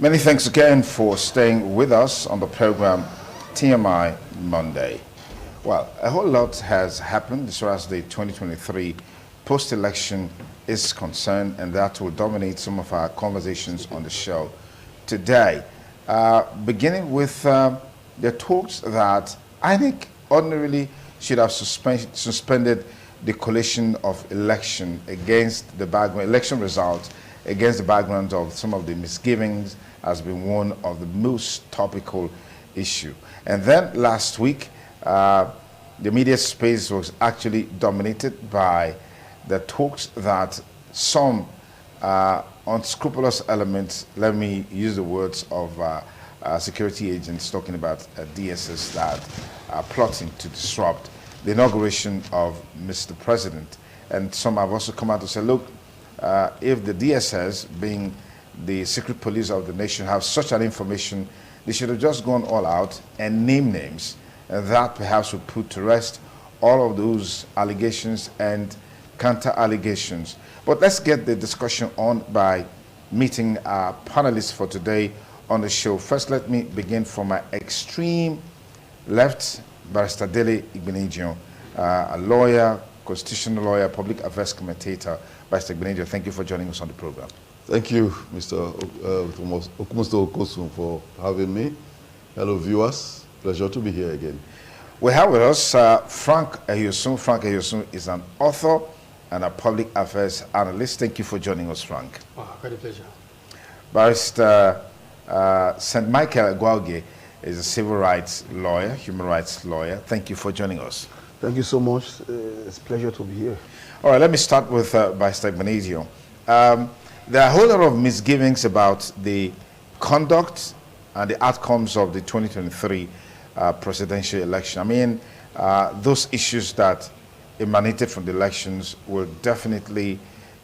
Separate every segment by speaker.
Speaker 1: Many thanks again for staying with us on the program TMI Monday. Well, a whole lot has happened as far as the 2023 post-election is concerned, and that will dominate some of our conversations on the show today. Beginning with the talks that INEC ordinarily should have suspended the collation of election against the background, election results against the background of some of the misgivings has been one of the most topical issue. And then last week, the media space was actually dominated by the talks that some unscrupulous elements, let me use the words of security agents talking about DSS, that are plotting to disrupt the inauguration of Mr. President. And some have also come out to say, look, if the DSS, being the secret police of the nation, have such an information, they should have just gone all out and named names, and that perhaps would put to rest all of those allegations and counter-allegations. But let's get the discussion on by meeting our panelists for today on the show. First, let me begin from my extreme left, Barrister Dele Igbeneghu, a lawyer, constitutional lawyer, public affairs commentator. Barrister Igbeneghu, thank you for joining us on the program.
Speaker 2: Thank you, Mr. Okumusto Okosun, for having me. Hello, viewers. Pleasure to be here again.
Speaker 1: We have with us Frank Ehiosun. Frank Ehiosun is an author and a public affairs analyst. Thank you for joining us, Frank.
Speaker 3: Oh, great pleasure.
Speaker 1: Barrister St. Michael Agwauge is a civil rights lawyer, human rights lawyer. Thank you for joining us.
Speaker 4: Thank you so much. It's a pleasure to be here.
Speaker 1: All right, let me start with Barrister Igbeneghu. There are a whole lot of misgivings about the conduct and the outcomes of the 2023 presidential election. I mean, those issues that emanated from the elections will definitely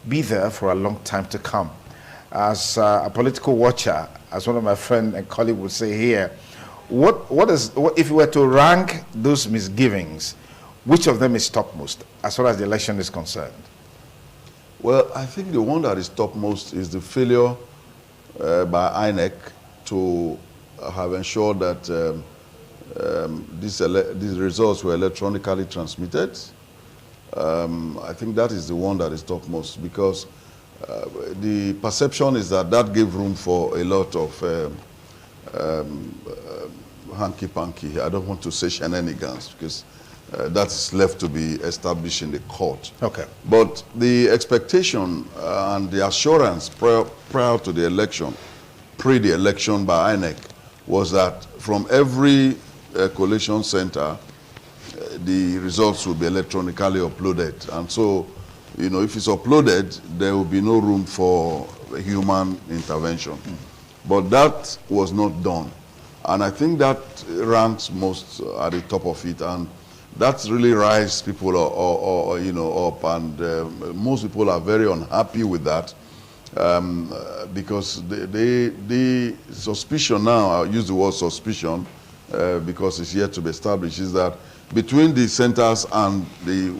Speaker 1: be there for a long time to come. As a political watcher, as one of my friends and colleagues would say here, what if you were to rank those misgivings, which of them is topmost as far as the election is concerned?
Speaker 2: Well, I think the one that is topmost is the failure by INEC to have ensured that these results were electronically transmitted. I think that is the one that is topmost, because the perception is that that gave room for a lot of hanky-panky. I don't want to say shenanigans, because that is left to be established in the court.
Speaker 1: Okay.
Speaker 2: But the expectation and the assurance prior to the election, pre the election by INEC, was that from every collation center, the results will be electronically uploaded. And so, you know, if it's uploaded, there will be no room for human intervention. But that was not done. And I think that ranks most at the top of it. And that's really rise people you know, up. And most people are very unhappy with that. Because the suspicion now, I'll use the word suspicion, because it's yet to be established, is that between the centers and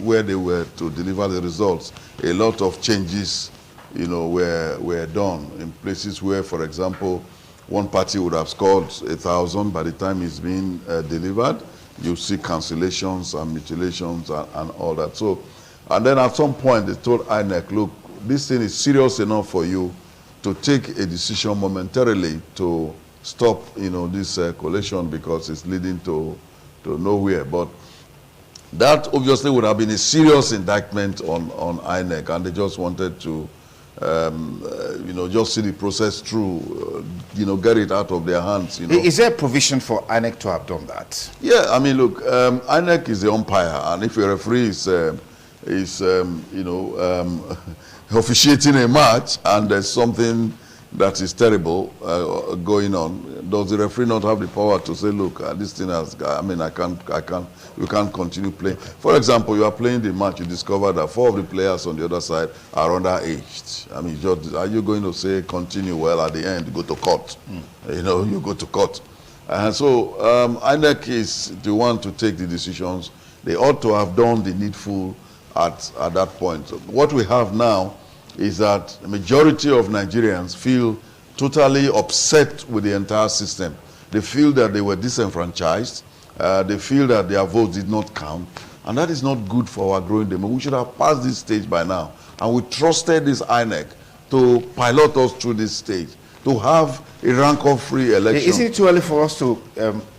Speaker 2: where they were to deliver the results, a lot of changes, you know, were done in places where, for example, one party would have scored 1,000 by the time it's been delivered. You see cancellations and mutilations and all that. So, and then at some point they told INEC, look, this thing is serious enough for you to take a decision momentarily to stop, you know, this collation, because it's leading to nowhere. But that obviously would have been a serious indictment on INEC, and they just wanted to, you know, just see the process through, you know, get it out of their hands. You know.
Speaker 1: Is there a provision for INEC to have done that?
Speaker 2: Yeah, I mean, look, INEC is the umpire, and if a referee is you know, officiating a match and there's something that is terrible going on, does the referee not have the power to say, look, this thing has, I mean, we can't continue playing? For example, you are playing the match, you discover that 4 of the players on the other side are underaged. I mean, just, are you going to say continue? Well, at the end, you go to court. You know, you go to court. And so INEC is the one to take the decisions. They ought to have done the needful at that point. So what we have now is that the majority of Nigerians feel totally upset with the entire system. They feel that they were disenfranchised. They feel that their votes did not count. And that is not good for our growing democracy. We should have passed this stage by now. And we trusted this INEC to pilot us through this stage, to have a rancor-free election.
Speaker 1: Is it too early for us to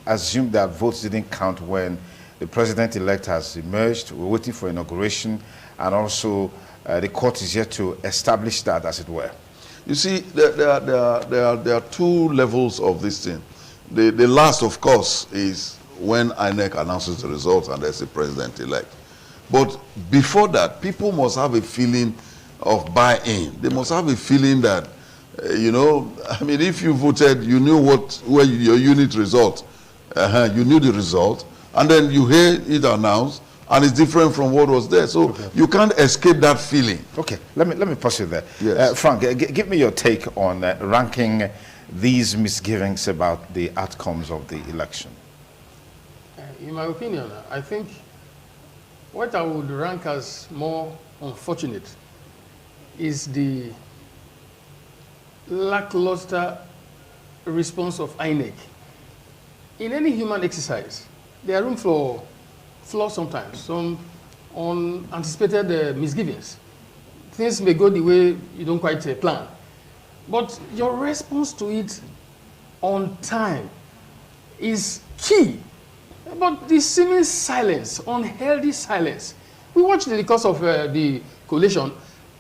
Speaker 1: assume that votes didn't count when the president-elect has emerged? We're waiting for inauguration, and also the court is yet to establish that, as it were.
Speaker 2: You see, there are two levels of this thing. The last, of course, is when INEC announces the results and there's a president-elect. But before that, people must have a feeling of buy-in. They must have a feeling that, you know, I mean, if you voted, you knew where your unit result, you knew the result, and then you hear it announced, and it's different from what was there. So you can't escape that feeling.
Speaker 1: Okay, let me pause you there.
Speaker 2: Yes.
Speaker 1: Frank, give me your take on ranking these misgivings about the outcomes of the election.
Speaker 3: In my opinion, I think what I would rank as more unfortunate is the lackluster response of INEC. In any human exercise, there are room for flaws sometimes, some unanticipated misgivings. Things may go the way you don't quite plan. But your response to it on time is key. But the seeming silence, unhealthy silence. We watched the course of the collation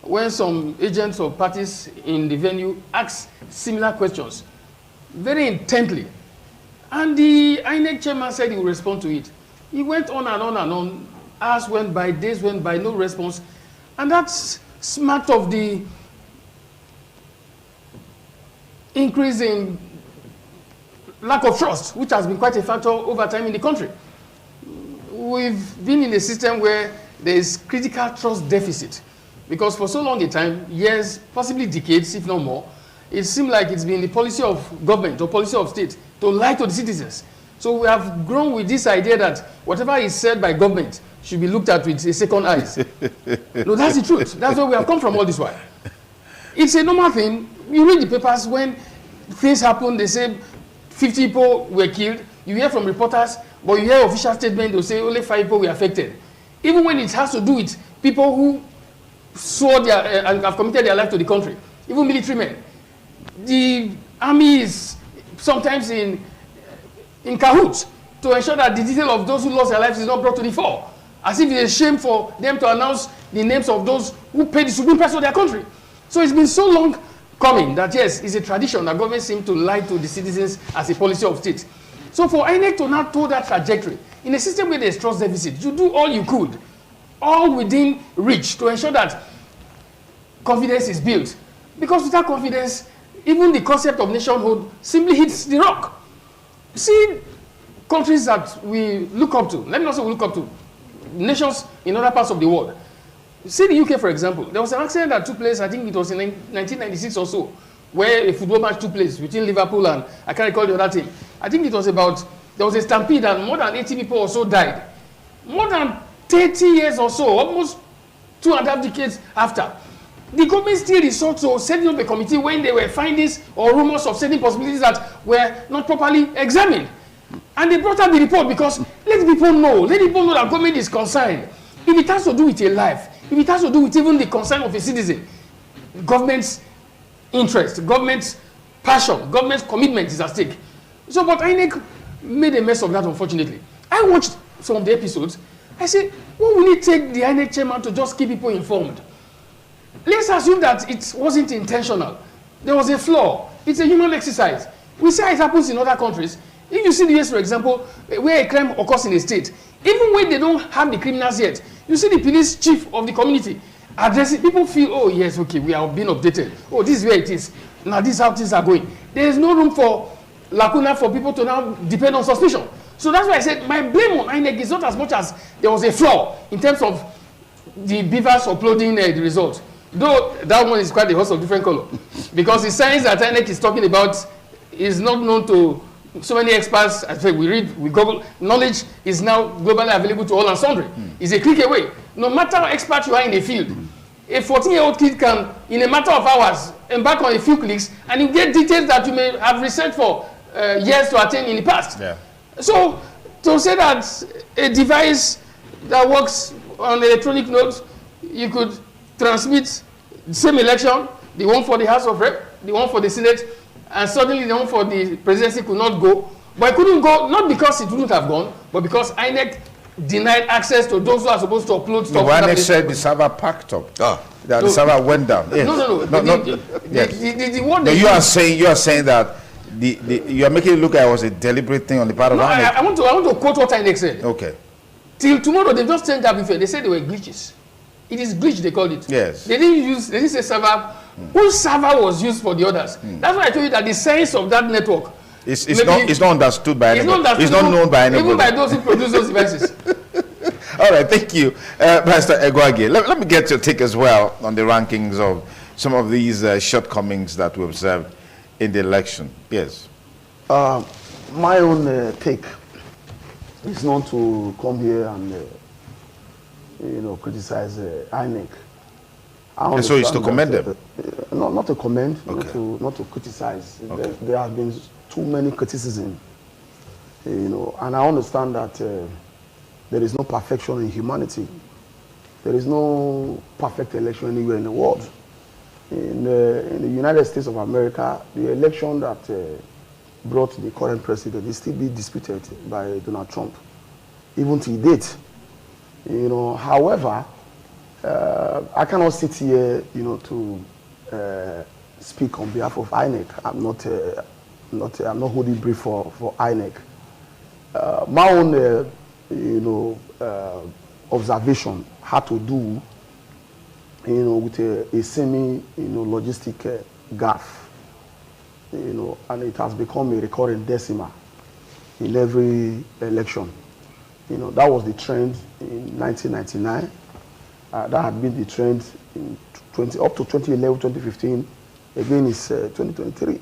Speaker 3: when some agents of parties in the venue asked similar questions very intently. And the INEC chairman said he would respond to it. He went on and on and on. Hours went by, days went by, no response. And that's smacked of the increase in lack of trust, which has been quite a factor over time in the country. We've been in a system where there is critical trust deficit, because for so long a time, years, possibly decades, if not more, it seemed like it's been the policy of government or policy of state to lie to the citizens. So we have grown with this idea that whatever is said by government should be looked at with a second eyes. No, that's the truth. That's where we have come from all this while. It's a normal thing. You read the papers when things happen, they say 50 people were killed. You hear from reporters, but you hear official statement, they'll say only 5 people were affected. Even when it has to do with people who swore their, and have committed their life to the country, even military men. The army is sometimes in cahoots to ensure that the detail of those who lost their lives is not brought to the fore, as if it's a shame for them to announce the names of those who paid the supreme price of their country. So it's been so long coming that, yes, it's a tradition that government seems to lie to the citizens as a policy of state. So for INEC to now tow that trajectory, in a system where there's trust deficit, you do all you could, all within reach, to ensure that confidence is built. Because without confidence, even the concept of nationhood simply hits the rock. See, countries that we look up to, let me also look up to, nations in other parts of the world. See the UK, for example. There was an accident that took place, I think it was in 1996 or so, where a football match took place between Liverpool and, I can't recall the other team. I think it was about, there was a stampede and more than 80 people or so died. More than 30 years or so, almost 2.5 decades after. The government still resorted to setting up a committee when there were findings or rumors of certain possibilities that were not properly examined. And they brought out the report because let people know that government is concerned. If it has to do with a life, if it has to do with even the concern of a citizen, government's interest, government's passion, government's commitment is at stake. So, but INEC made a mess of that, unfortunately. I watched some of the episodes. I said, what will it take the INEC chairman to just keep people informed? Let's assume that it wasn't intentional. There was a flaw. It's a human exercise. We see how it happens in other countries. If you see the US, for example, where a crime occurs in a state, even when they don't have the criminals yet, you see the police chief of the community addressing, people feel, oh yes, okay, we are being updated. Oh, this is where it is. Now this is how things are going. There is no room for lacuna for people to now depend on suspicion. So that's why I said my blame on INEC is not as much as there was a flaw in terms of the beavers uploading the results. Though that one is quite a host of different color. Because the science that INEC is talking about is not known to so many experts. As we read, we Google, knowledge is now globally available to all and sundry. It's a click away. No matter how expert you are in a field, A 14-year-old kid can, in a matter of hours, embark on a few clicks, and you get details that you may have researched for years to attain in the past.
Speaker 1: Yeah.
Speaker 3: So, to say that a device that works on electronic notes, you could transmit the same election, the one for the House of Rep, the one for the Senate, and suddenly the one for the presidency could not go. But it couldn't go, not because it wouldn't have gone, but because INEC denied access to those who are supposed to upload stuff.
Speaker 1: No, INEC said the server packed up.
Speaker 2: Ah.
Speaker 1: That the server went down. Yes.
Speaker 3: No. The one
Speaker 1: No, you are saying that you are making it look like it was a deliberate thing on the part of INEC.
Speaker 3: I want to quote what INEC said.
Speaker 1: Okay.
Speaker 3: Till tomorrow, they just changed that before. They said they were glitches. It is glitch, they called it.
Speaker 1: Yes.
Speaker 3: They didn't say server. Whose server was used for the others? That's why I told you that the sense of that network.
Speaker 1: It's not understood by anybody. It's not known by anybody.
Speaker 3: Even by those who produce those devices.
Speaker 1: All right, thank you, Pastor Egwagi. Let me get your take as well on the rankings of some of these shortcomings that we observed in the election. Yes.
Speaker 4: My own take is not to come here and criticize INEC.
Speaker 1: And so it's to commend them?
Speaker 4: Not to commend,
Speaker 1: okay.
Speaker 4: not to criticize.
Speaker 1: Okay.
Speaker 4: There have been too many criticism, and I understand that there is no perfection in humanity. There is no perfect election anywhere in the world. In the United States of America, the election that brought the current president is still being disputed by Donald Trump, even to date. However, I cannot sit here, to speak on behalf of INEC. I'm not holding brief for INEC. My own, observation had to do, with a semi, gaffe, and it has become a recurring decimal in every election. That was the trend in 1999. That had been the trend in up to 2011, 2015. Again, it's 2023.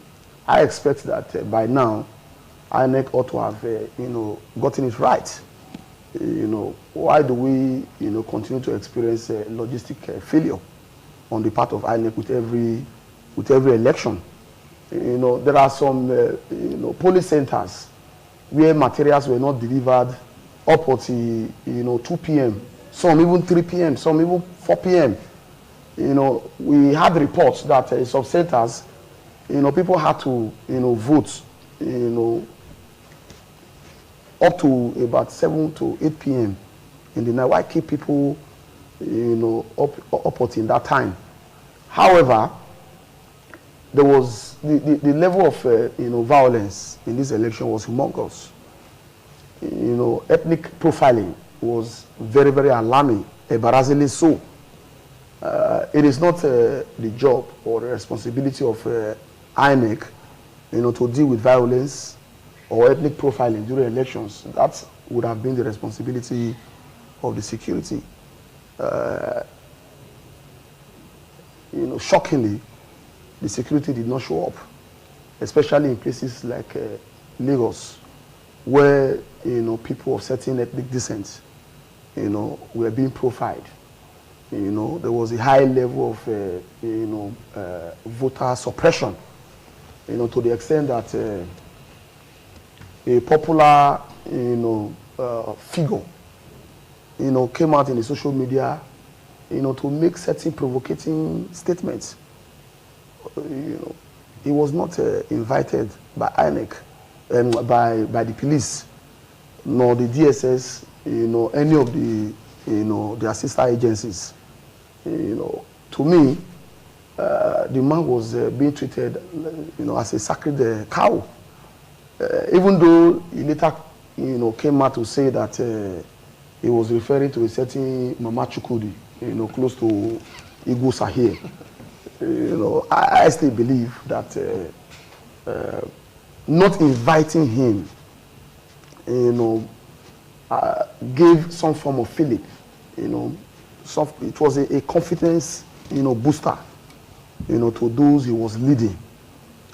Speaker 4: I expect that by now, INEC ought to have, gotten it right. Why do we, continue to experience logistic failure on the part of INEC with every election? There are some, polling centers where materials were not delivered up until 2 p.m. Some even 3 p.m. Some even 4 p.m. We had reports that some centers, people had to, vote, up to about 7 to 8 p.m. in the night. Why keep people, up until that time? However, there was the level of, violence in this election was humongous. Ethnic profiling was very, very alarming, embarrassingly so. It is not the job or the responsibility of INEC, to deal with violence or ethnic profiling during elections. That would have been the responsibility of the security. Shockingly, the security did not show up, especially in places like Lagos, where people of certain ethnic descent, were being profiled. There was a high level of voter suppression, to the extent that a popular figure came out in the social media to make certain provocating statements. He was not invited by INEC and by the police, nor the DSS, any of the their sister agencies. To me, the man was being treated, as a sacred cow. Even though he later, came out to say that he was referring to a certain Mama Chukudi, close to Igbo Sahir. I still believe that not inviting him, gave some form of feeling, it was a confidence, booster, to those he was leading.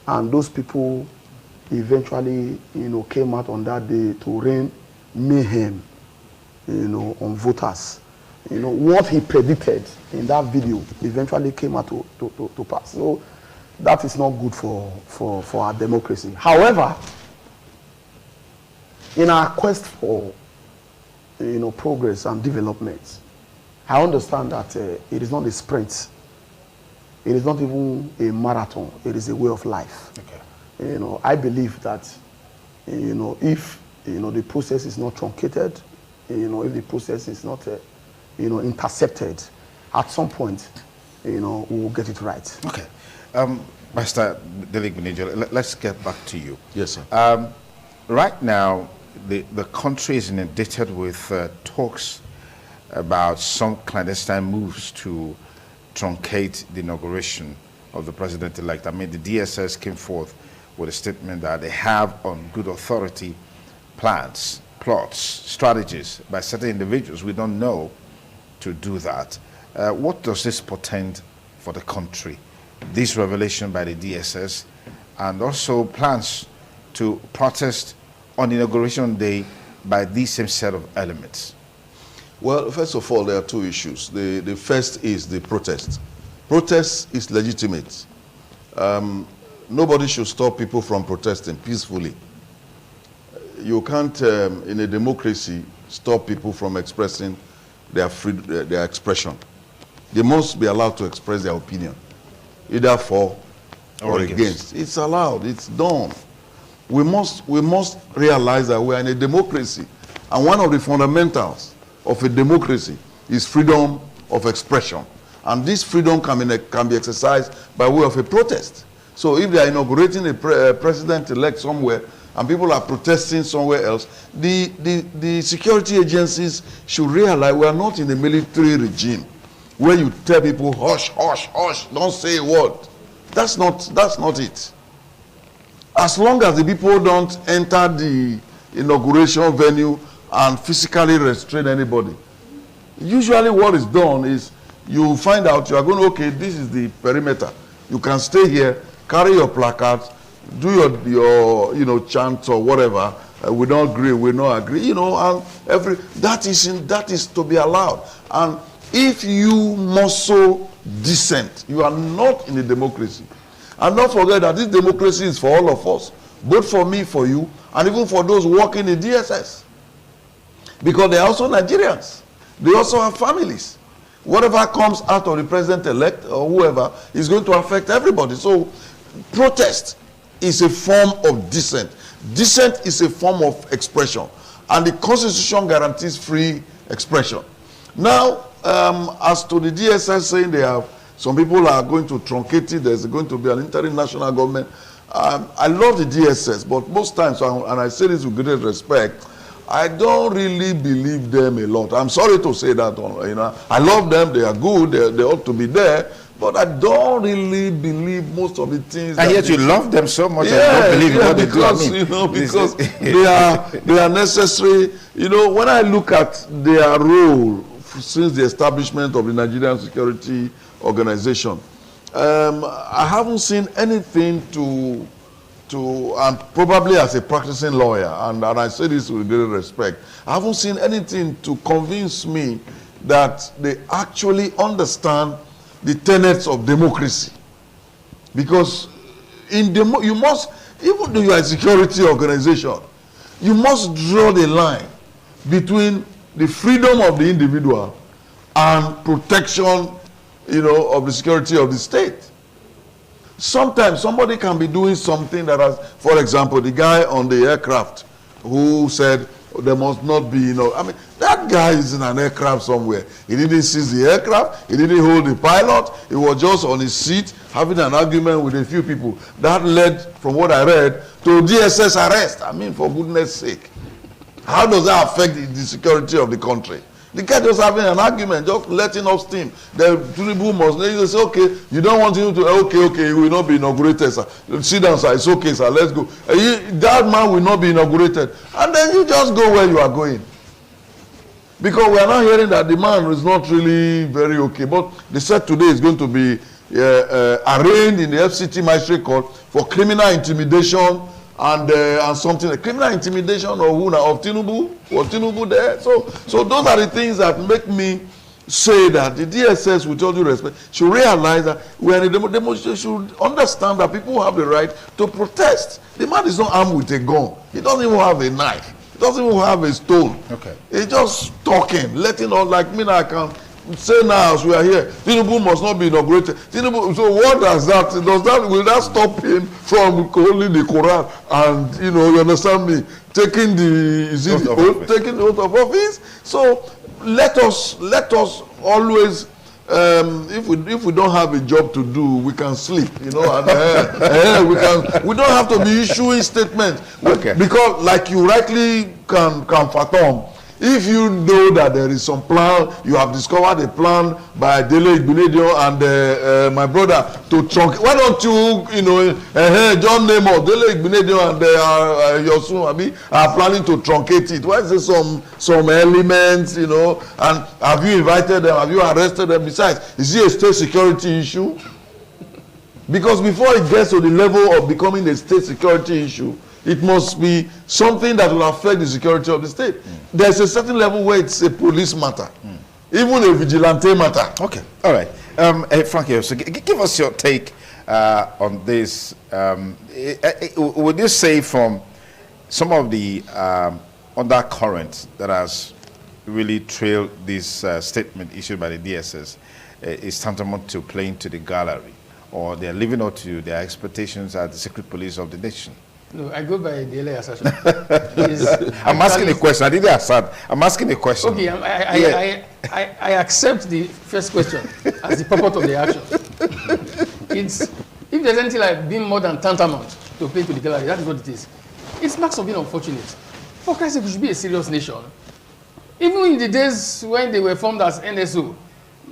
Speaker 4: And those people eventually, came out on that day to rain mayhem, on voters. you know, what he predicted in that video eventually came out to pass. So that is not good for our democracy. However, in our quest for, you know, progress and development, I understand that it is not a sprint. It is not even a marathon. It is a way of life. Okay. You know, I believe that, you know, if, you know, the process is not truncated, you know, if the process is not, you know, intercepted, at some point, you know, we will get it right.
Speaker 1: Okay. Master Delik Binijo, let's get back to you.
Speaker 2: Yes, sir.
Speaker 1: Right now, the country is inundated with talks about some clandestine moves to truncate the inauguration of the president-elect. I mean, the DSS came forth with a statement that they have on good authority plans, plots, strategies by certain individuals we don't know to do that. What does this portend for the country? This revelation by the DSS and also plans to protest on inauguration day by these same set of elements?
Speaker 2: Well, first of all, there are two issues. The first is the protest. Protest is legitimate. Nobody should stop people from protesting peacefully. You can't, in a democracy, stop people from expressing their expression. They must be allowed to express their opinion, either for or against. It's allowed. It's done. We must realize that we are in a democracy, and one of the fundamentals of a democracy is freedom of expression, and this freedom can be exercised by way of a protest. So if they are inaugurating a president-elect somewhere and people are protesting somewhere else, the security agencies should realize we are not in a military regime where you tell people hush, hush, hush, don't say a word. That's not it. As long as the people don't enter the inauguration venue and physically restrain anybody. Usually what is done is you find out you are going, okay, this is the perimeter. You can stay here, carry your placards, do your you know, chants or whatever. We don't agree, we don't agree, you know, and that is to be allowed. And if you muscle dissent, you are not in a democracy. And don't forget that this democracy is for all of us, both for me, for you, and even for those working in DSS. Because they are also Nigerians. They also have families. Whatever comes out of the president-elect or whoever is going to affect everybody. So protest is a form of dissent. Dissent is a form of expression. And the Constitution guarantees free expression. Now, as to the DSS saying they have, some people are going to truncate it, there's going to be an interim national government. I love the DSS, but most times, and I say this with great respect, I don't really believe them a lot. I'm sorry to say that, you know. I love them, they are good, they ought to be there, but I don't really believe most of the things.
Speaker 1: And yet you love them so much and don't believe what they do. I mean,
Speaker 2: you know, because they are necessary. You know, when I look at their role since the establishment of the Nigerian Security Organization, I haven't seen anything to and probably as a practicing lawyer, and I say this with great respect, I haven't seen anything to convince me that they actually understand the tenets of democracy. Because you must, even though you are a security organization, you must draw the line between the freedom of the individual and protection, you know, of the security of the state. Sometimes somebody can be doing something that has, for example, the guy on the aircraft who said there must not be, you know, I mean, that guy is in an aircraft somewhere. He didn't seize the aircraft, he didn't hold the pilot, he was just on his seat having an argument with a few people. That led, from what I read, to DSS arrest. I mean, for goodness sake. How does that affect the security of the country? The guy just having an argument, just letting off steam. The Tinubu must, they say, okay, you don't want him to, okay, he will not be inaugurated, sir. Sit down, sir, it's okay, sir, let's go. That man will not be inaugurated. And then you just go where you are going. Because we are now hearing that the man is not really very okay. But they said today is going to be arraigned in the FCT Magistrate Court for criminal intimidation and something like criminal intimidation of who now, of Tinubu, or Tinubu there. So those are the things that make me say that the DSS, with all due respect, should realize that we are in a demonstration, should understand that people have the right to protest. The man is not armed with a gun. He doesn't even have a knife. He doesn't even have a stone.
Speaker 1: Okay.
Speaker 2: He's just talking, letting on, like me now, I can say now as we are here, Tinubu must not be inaugurated. Tinubu, so what does that, will that stop him from holding the Quran and, you know, you understand me, taking taking the oath of office? So let us always, if we don't have a job to do, we can sleep, you know, and we don't have to be issuing statements.
Speaker 1: Okay.
Speaker 2: Because like you rightly can fathom, if you know that there is some plan, you have discovered a plan by Dele Igbenedion and my brother to truncate. Why don't you, you know, John Nemo, Dele Igbenedion and Yosun Abi are planning to truncate it? Why is there some elements, you know? And have you invited them? Have you arrested them? Besides, is it a state security issue? Because before it gets to the level of becoming a state security issue, it must be something that will affect the security of the state. There's a certain level where it's a police matter, even a vigilante matter.
Speaker 1: Okay, all right. Frankie, so give us your take on this. Would you say from some of the undercurrents that has really trailed this statement issued by the DSS is tantamount to playing to the gallery, or they're living up to their expectations as the secret police of the nation?
Speaker 3: No, I go by the LA assertion.
Speaker 1: I'm asking a question. I didn't assert. I'm asking a question.
Speaker 3: Okay, I accept the first question as the purport of the action. If there's anything like being more than tantamount to play to the gallery, that is what it is. It's marks of being unfortunate. For Christ's sake, we should be a serious nation. Even in the days when they were formed as NSO,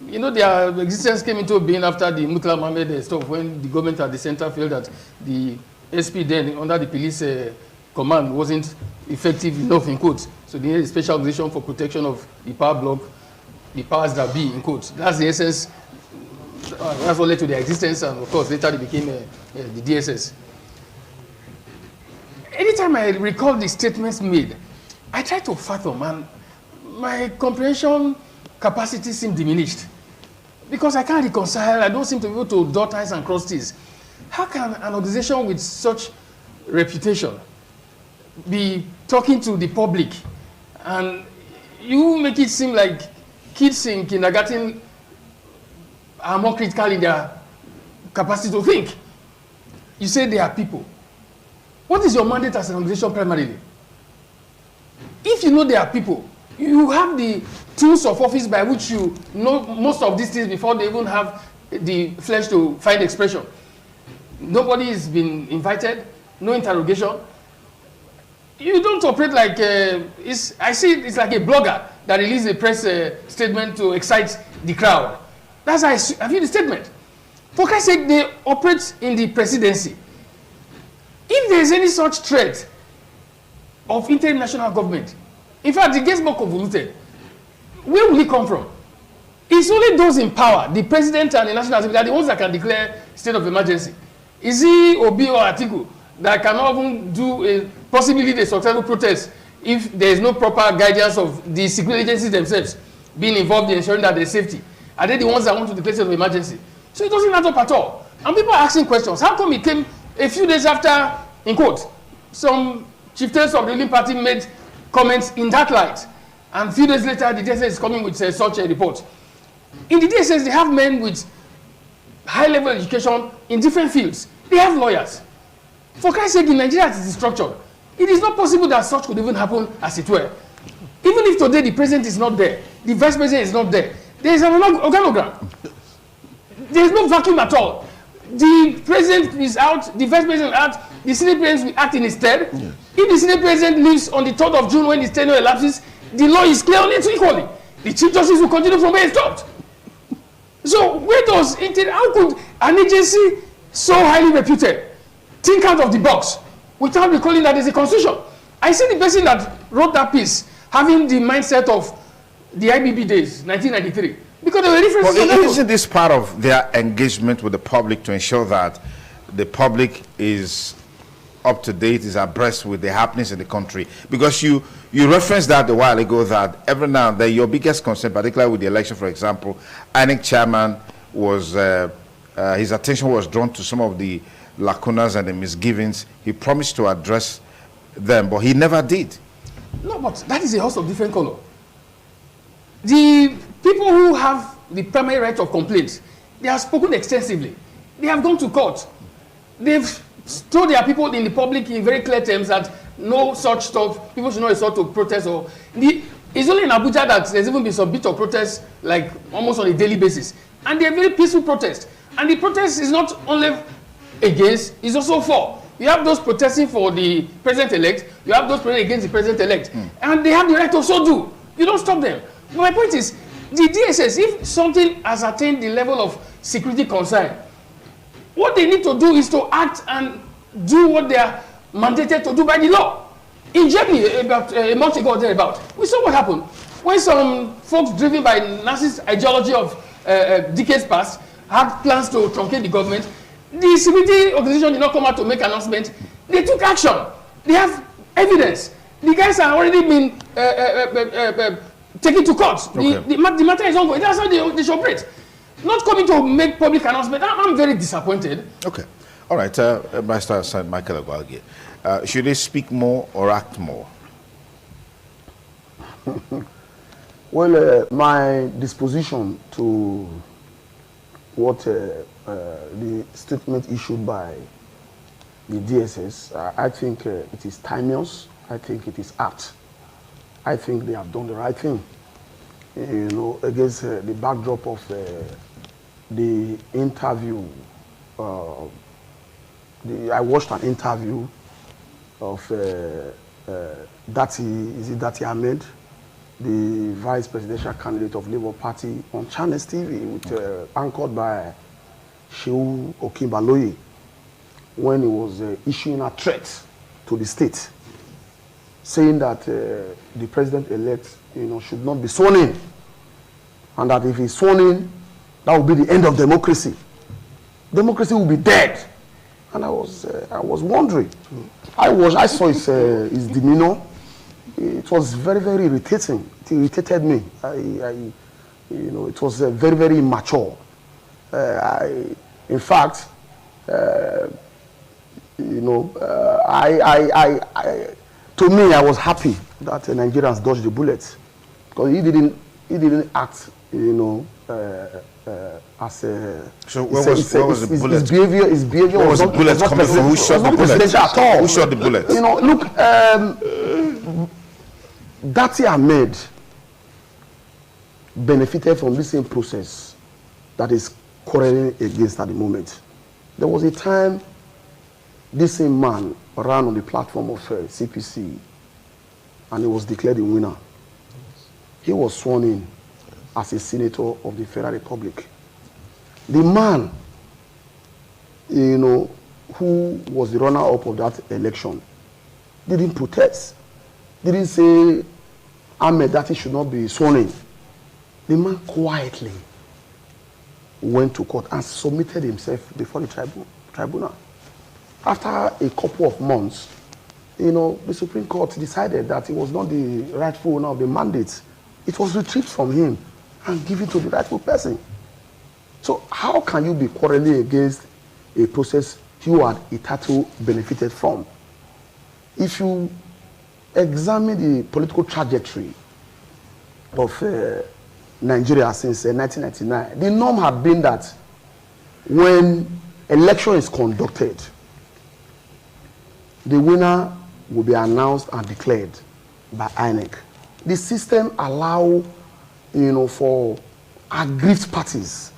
Speaker 3: you know, their existence came into being after the Murtala Mohammed stuff, when the government at the center felt that the SP then under the police command wasn't effective enough, in quotes. So they need a special organization for protection of the power block, the powers that be, in quotes. That's the essence. That's what led to their existence, and of course later they became the DSS. Anytime I recall the statements made, I try to fathom, and my comprehension capacity seems diminished. Because I can't reconcile, I don't seem to be able to dot I's and cross T's. How can an organization with such reputation be talking to the public, and you make it seem like kids in kindergarten are more critical in their capacity to think? You say they are people. What is your mandate as an organization primarily? If you know they are people, you have the tools of office by which you know most of these things before they even have the flesh to find expression. Nobody has been invited, no interrogation. You don't operate like, I see it's like a blogger that released a press statement to excite the crowd. That's how I view the statement. For Christ's sake, they operate in the presidency. If there is any such threat of international government, in fact, it gets more convoluted. Where will it come from? It's only those in power, the president and the national assembly, are the ones that can declare state of emergency. Is he Obi or Atiku that cannot even do possibly lead a successful protest if there is no proper guidance of the security agencies themselves being involved in ensuring that there's safety? Are they the ones that want to declare state of emergency? So it doesn't add up at all. And people are asking questions. How come it came a few days after, in quote, some chieftains of the ruling party made comments in that light, and a few days later the DSS is coming with such a report? In the DSS, they have men with high-level education in different fields. They have lawyers. For Christ's sake, in Nigeria it is structured. It is not possible that such could even happen as it were. Even if today the president is not there, the vice president is not there, there is an organogram. There is no vacuum at all. The president is out, the vice president is out, the senate president will act in his stead. Yes. If the senate president leaves on the 3rd of June when his tenure elapses, the law is clear on it equally. The chief justice will continue from where he stopped. So where does how could an agency so highly reputed think out of the box without recalling that there's a constitution? I see the person that wrote that piece having the mindset of the IBB days, 1993, because there were references.
Speaker 1: Well, isn't this part of their engagement with the public to ensure that the public is up to date, is abreast with the happenings in the country? Because you You referenced that a while ago, that every now and then your biggest concern, particularly with the election, for example, INEC chairman was, his attention was drawn to some of the lacunas and the misgivings. He promised to address them, but he never did.
Speaker 3: No, but that is a house of different color. The people who have the primary right of complaint, they have spoken extensively. They have gone to court. They've told their people in the public in very clear terms that no such stuff, people should not resort to protest. It's only in Abuja that there's even been some bit of protest, like almost on a daily basis. And they're very peaceful protests. And the protest is not only against, it's also for. You have those protesting for the president-elect, you have those protesting against the president-elect, and they have the right to so do. You don't stop them. But my point is, the DSS, if something has attained the level of security concern, what they need to do is to act and do what they are mandated to do by the law. In Germany, about a month ago or thereabout, we saw what happened when some folks driven by Nazist ideology of decades past had plans to truncate the government. The security organization did not come out to make an announcement. They took action. They have evidence. The guys have already been taken to court. Okay. The matter is ongoing. That's how they should operate. Not coming to make public announcement. I'm very disappointed.
Speaker 1: Okay. All right. Master St. Michael Agwalgi. Should they speak more or act more?
Speaker 4: Well, my disposition to what the statement issued by the DSS, I think it is timeless. I think it is apt. I think they have done the right thing. You know, against the backdrop of the interview. I watched an interview of Dati Ahmed, the vice presidential candidate of Labour Party, on Channels TV, with, anchored by Shehu Okinbaloye, when he was issuing a threat to the state, saying that the president-elect, should not be sworn in, and that if he's sworn in, that will be the end of democracy. Democracy will be dead. And I was wondering. I saw his demeanor. It was very, very irritating. It irritated me. It was very, very immature. In fact, to me, I was happy that Nigerians dodged the bullet, because he didn't act, as a.
Speaker 1: So where was the bullet?
Speaker 4: His behavior was not.
Speaker 1: Bullet coming from? Who shot the bullet?
Speaker 4: At all.
Speaker 1: Who shot the bullet?
Speaker 4: Look, Dati Ahmed benefited from the same process that is quarreling against at the moment. There was a time this same man ran on the platform of CPC, and he was declared the winner. He was sworn in as a senator of the Federal Republic. The man, who was the runner-up of that election, didn't protest, didn't say Ahmed that he should not be sworn in. The man quietly went to court and submitted himself before the tribunal. After a couple of months, the Supreme Court decided that he was not the rightful owner of the mandate. It was retrieved from him and given to the rightful person. So how can you be quarreling against a process you had hitherto benefited from? If you examine the political trajectory of Nigeria since 1999, the norm had been that when election is conducted, the winner will be announced and declared by INEC. The system allows, for aggrieved parties,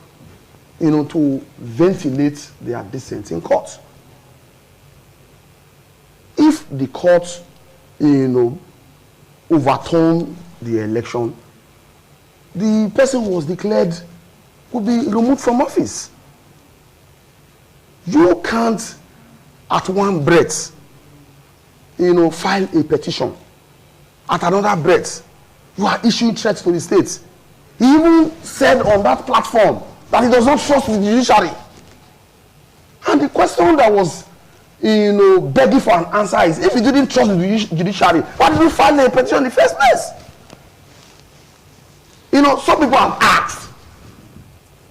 Speaker 4: to ventilate their dissent in court. If the court, overturn the election, the person who was declared will be removed from office. You can't, at one breath, file a petition. At another breath, you are issuing threats to the state. He even said on that platform that he does not trust the judiciary. And the question that was, begging for an answer is, if you didn't trust the judiciary, why did you file a petition in the first place? Some people have asked,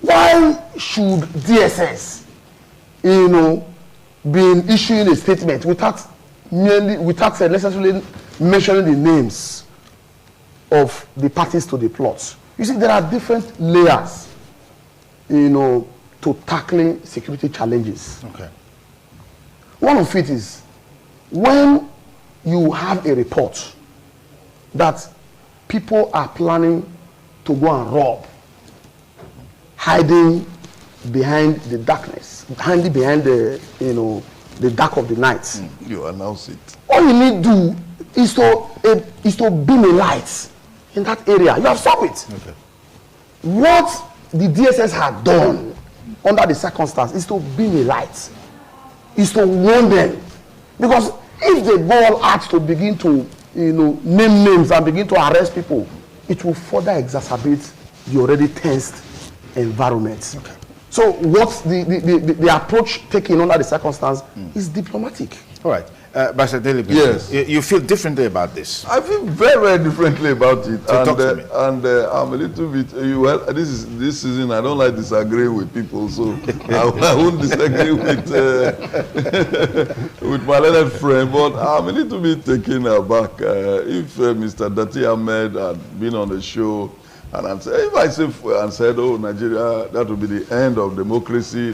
Speaker 4: why should DSS, be issuing a statement without necessarily mentioning the names of the parties to the plots? You see, there are different layers, to tackling security challenges.
Speaker 1: Okay.
Speaker 4: One of it is when you have a report that people are planning to go and rob, hiding behind the darkness, hiding behind the dark of the night.
Speaker 2: You announce it.
Speaker 4: All you need to do is to beam a light in that area. You have solved it.
Speaker 1: Okay.
Speaker 4: What the DSS had done under the circumstance is to beam a light, is to warn them. Because if they go out to begin to name names and begin to arrest people, it will further exacerbate the already tensed environment. Okay. So what the approach taken under the circumstance is diplomatic.
Speaker 1: All right. Pastor Daly,
Speaker 2: yes.
Speaker 1: You feel differently about this?
Speaker 2: I feel very, very differently about it.
Speaker 1: So talk to me.
Speaker 2: And I'm a little bit, this season I don't like disagreeing with people, so I won't disagree with my learned friend, but I'm a little bit taken aback. If Mr. Dati Ahmed had been on the show, and if I said, oh, Nigeria, that will be the end of democracy.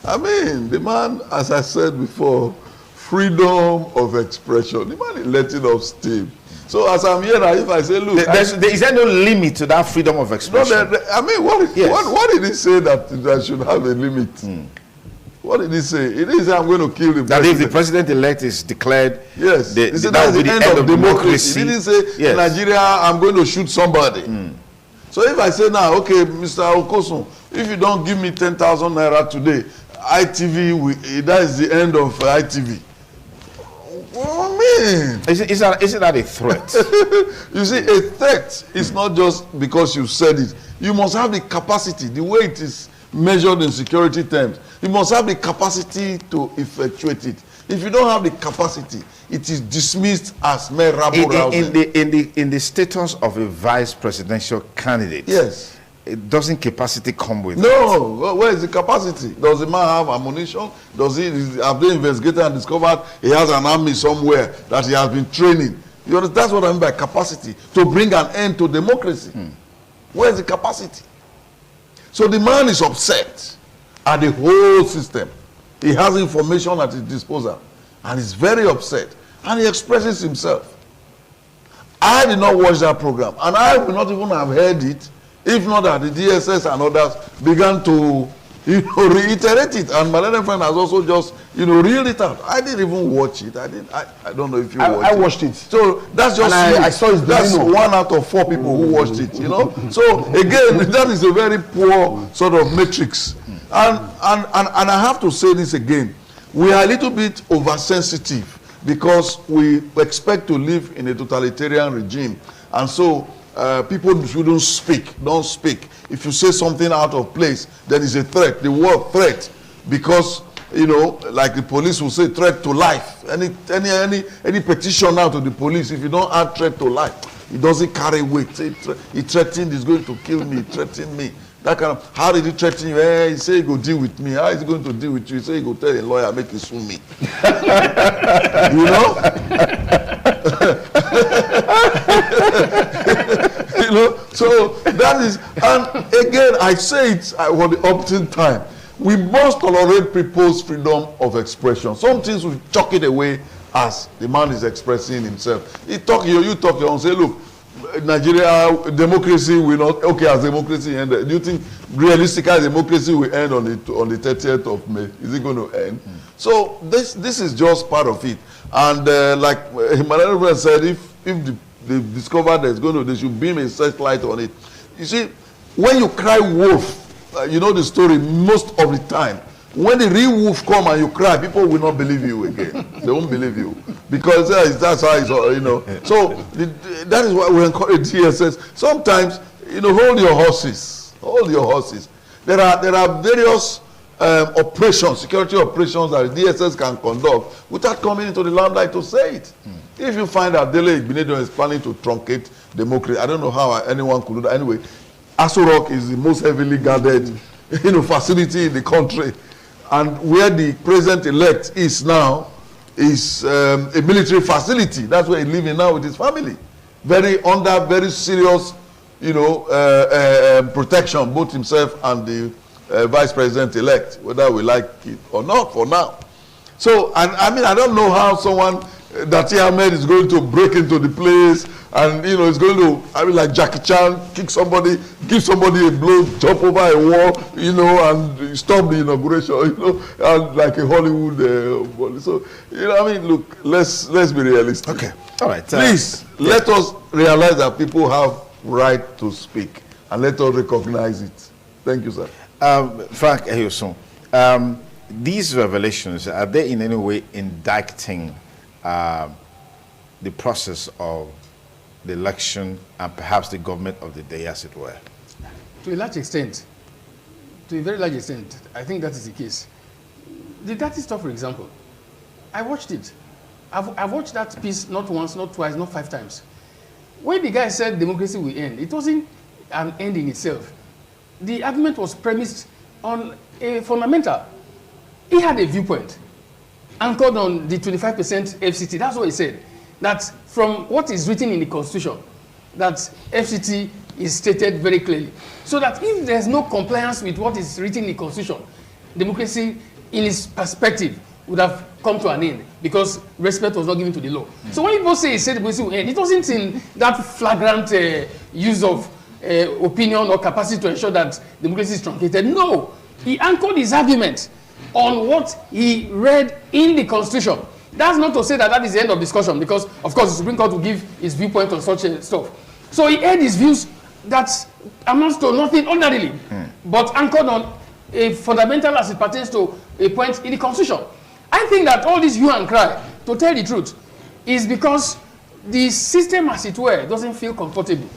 Speaker 2: I mean, the man, as I said before, freedom of expression. The man is letting off steam. So as I'm here now, if I say, look...
Speaker 1: Is there no limit to that freedom of expression?
Speaker 2: No, I mean, what did he say that should have a limit? What did he say? He didn't say, I'm going to kill the president.
Speaker 1: That if the president-elect is declared...
Speaker 2: Yes. He said that's the end of democracy. He didn't say, yes, Nigeria, I'm going to shoot somebody. So if I say now, okay, Mr. Okosun, if you don't give me 10,000 naira today, ITV, that is the end of ITV. Oh, man.
Speaker 1: Isn't that a threat?
Speaker 2: You see, a threat is not just because you said it. You must have the capacity, the way it is measured in security terms. You must have the capacity to effectuate it. If you don't have the capacity, it is dismissed as mere rabble-rousing.
Speaker 1: In the status of a vice presidential candidate,
Speaker 2: yes,
Speaker 1: doesn't capacity come with
Speaker 2: no, where is the capacity? Does the man have ammunition? Have they investigated and discovered he has an army somewhere that he has been training? You understand? That's what I mean by capacity, to bring an end to democracy. Where is the capacity? So the man is upset at the whole system. He has information at his disposal and he's very upset, and he expresses himself. I did not watch that program, and I would not even have heard it if not that the DSS and others began to reiterate it, and my learned friend has also just reeled it out. I didn't even watch it. I don't know if you watched it.
Speaker 4: I watched it.
Speaker 2: So that's just
Speaker 4: I saw his
Speaker 2: that's 1 out of 4 people who watched it. So again, that is a very poor sort of matrix. And I have to say this again. We are a little bit oversensitive because we expect to live in a totalitarian regime, and so people shouldn't speak. Don't speak. If you say something out of place, then it's a threat. The word threat, because like the police will say, threat to life. Any petition now to the police, if you don't add threat to life, it doesn't carry weight. He threatened he's going to kill me. He threatened me. That kind of, how did he threaten you? He say he go deal with me. How is he going to deal with you? He say he go tell a lawyer, make him sue me. So that is, and again, I say it for the opportune time. We must tolerate people's freedom of expression. Some things we chuck it away as the man is expressing himself. You talk your own, say, look, Nigeria, democracy will not, okay, as democracy ended, do you think realistically democracy will end on the 30th of May? Is it going to end? So this is just part of it. And like Emmanuel said, if they discover they should beam a searchlight on it. You see, when you cry wolf, you know the story most of the time. When the real wolf come and you cry, people will not believe you again. They won't believe you because that's how it's So that is why we encourage DSS. Sometimes hold your horses. Hold your horses. There are various operations, security operations that the DSS can conduct without coming into the limelight to say it. If you find that Dele Igbenedion is planning to truncate democracy, I don't know how anyone could do that. Anyway, Aso Rock is the most heavily guarded facility in the country. And where the president-elect is now is a military facility. That's where he's living now with his family. Under very serious, protection, both himself and the vice president-elect, whether we like it or not for now. So, and I mean, I don't know how someone that Ahmed is going to break into the place and, is going to, like Jackie Chan, kick somebody, give somebody a blow, jump over a wall, and stop the inauguration, and like a Hollywood. So, look, let's be realistic.
Speaker 1: Okay. All right.
Speaker 2: Please, let us realize that people have right to speak, and let us recognize it. Thank you, sir.
Speaker 1: Frank Ehiosun, these revelations, are they in any way indicting the process of the election and perhaps the government of the day, as it were?
Speaker 3: To a large extent, to a very large extent, I think that is the case. The dirty stuff, for example, I watched it. I've watched that piece not once, not twice, not 5 times. When the guy said democracy will end, it wasn't an end in itself. The argument was premised on a fundamental. He had a viewpoint anchored on the 25% FCT. That's what he said. That from what is written in the Constitution, that FCT is stated very clearly. So that if there's no compliance with what is written in the Constitution, democracy, in its perspective, would have come to an end because respect was not given to the law. So when people say democracy will end, it wasn't in that flagrant use of opinion or capacity to ensure that democracy is truncated. No, he anchored his argument on what he read in the Constitution. That's not to say that that is the end of discussion, because, of course, the Supreme Court will give his viewpoint on such stuff. So he aired his views that amounts to nothing ordinarily, but anchored on a fundamental as it pertains to a point in the Constitution. I think that all this hue and cry, to tell the truth, is because the system, as it were, doesn't feel comfortable.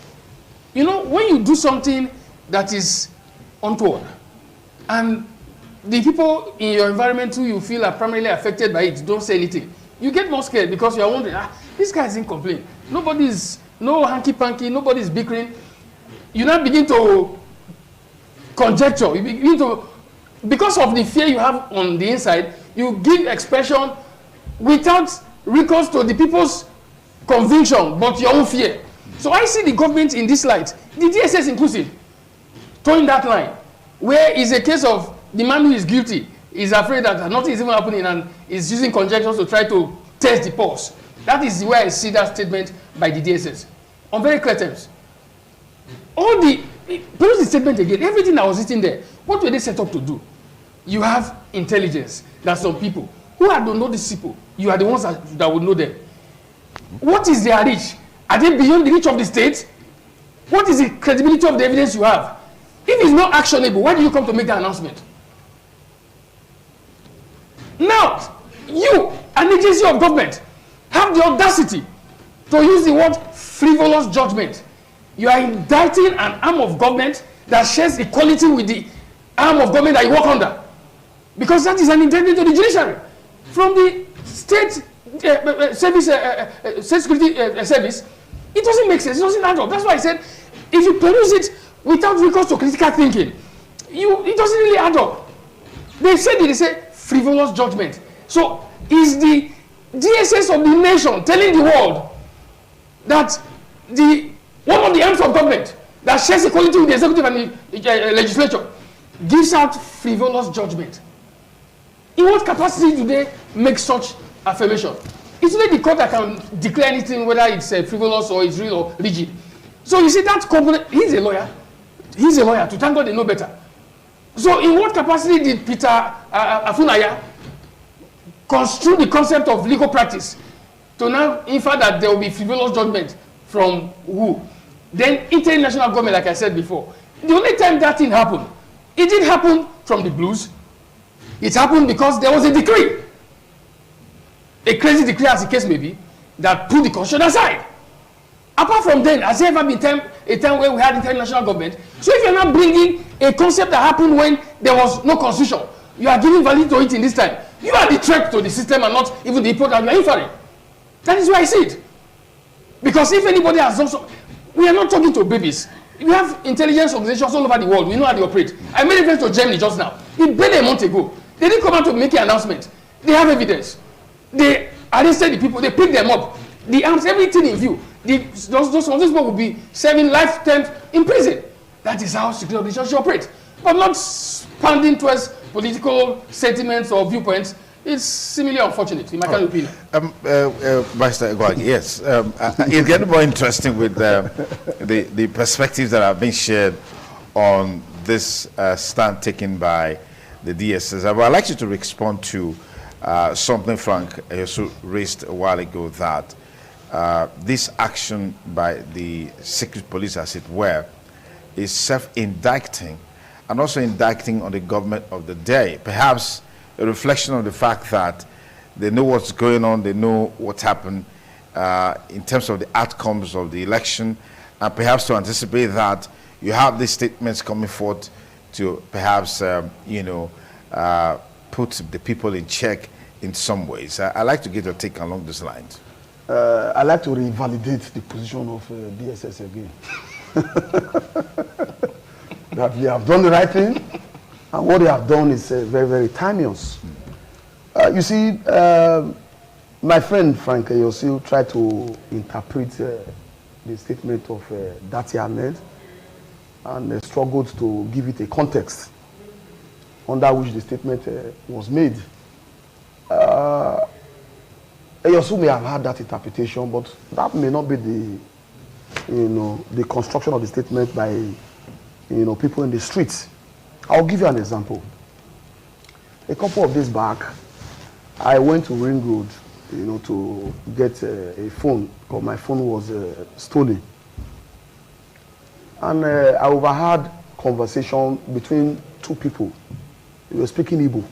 Speaker 3: When you do something that is untoward, and the people in your environment who you feel are primarily affected by it don't say anything, you get more scared because you are wondering, this guy isn't complaining. No hanky-panky, nobody's bickering. You now begin to conjecture. You begin to, because of the fear you have on the inside, you give expression without recourse to the people's conviction, but your own fear. So I see the government in this light, the DSS inclusive, towing that line, where it's a case of the man who is guilty is afraid that nothing is even happening and is using conjectures to try to test the pulse. That is where I see that statement by the DSS. On very clear terms. Produce the statement again, everything that was written there, what were they set up to do? You have intelligence. That some people who are don't know these people, you are the ones that would know them. What is their reach? Are they beyond the reach of the state? What is the credibility of the evidence you have? If it's not actionable, why do you come to make the announcement? Now, you, an agency of government, have the audacity to use the word frivolous judgment. You are indicting an arm of government that shares equality with the arm of government that you work under. Because that is an indictment to the judiciary. From the state security service, it doesn't make sense. It doesn't add up. That's why I said, if you produce it without recourse to critical thinking, it doesn't really add up. They say frivolous judgment. So is the DSS of the nation telling the world that one of the arms of government that shares equality with the executive and the legislature gives out frivolous judgment? In what capacity do they make such affirmation? It's only the court that can declare anything, whether it's frivolous or it's real or rigid. So you see that component, he's a lawyer. He's a lawyer. To thank God they know better. So in what capacity did Peter Afunaya construe the concept of legal practice to now infer that there will be frivolous judgment from who? Then international government, like I said before. The only time that thing happened, it didn't happen from the blues. It happened because there was a decree, a crazy decree as the case may be, that put the constitution aside. Apart from then, has there ever been a time where we had international government? So if you're not bringing a concept that happened when there was no constitution, you are giving value to it in this time. You are the threat to the system and not even the people that you are inferring. That is why I see it. Because if anybody has done so, we are not talking to babies. We have intelligence organizations all over the world. We know how they operate. I made reference to Germany just now. It barely a month ago. They didn't come out to make an announcement. They have evidence. They arrested the people. They picked them up. The arms, everything in view. Those people will be serving lifetime in prison. That is how security organizations operate. But not expanding towards political sentiments or viewpoints. It's similarly unfortunate, in my kind of opinion.
Speaker 1: Mr. Egwagi, yes. It's getting more interesting with the perspectives that have been shared on this stand taken by the DSS. I'd like you to respond to something Frank Eyosu raised a while ago, that this action by the secret police, as it were, is self-indicting and also indicting on the government of the day. Perhaps a reflection of the fact that they know what's going on, they know what's happened in terms of the outcomes of the election, and perhaps to anticipate that you have these statements coming forth to perhaps, put the people in check in some ways. I'd like to get your take along those lines.
Speaker 4: I'd like to revalidate the position of DSS again. That they have done the right thing, and what they have done is very, very timeless. You see, my friend Frank Eyosu tried to interpret the statement of Dati Ahmed and struggled to give it a context under which the statement was made. Eyosu may have had that interpretation, but that may not be the construction of the statement by people in the streets. I'll give you an example. A couple of days back, I went to Ring Road, to get a phone, because my phone was stolen. And I overheard conversation between two people. They were speaking Igbo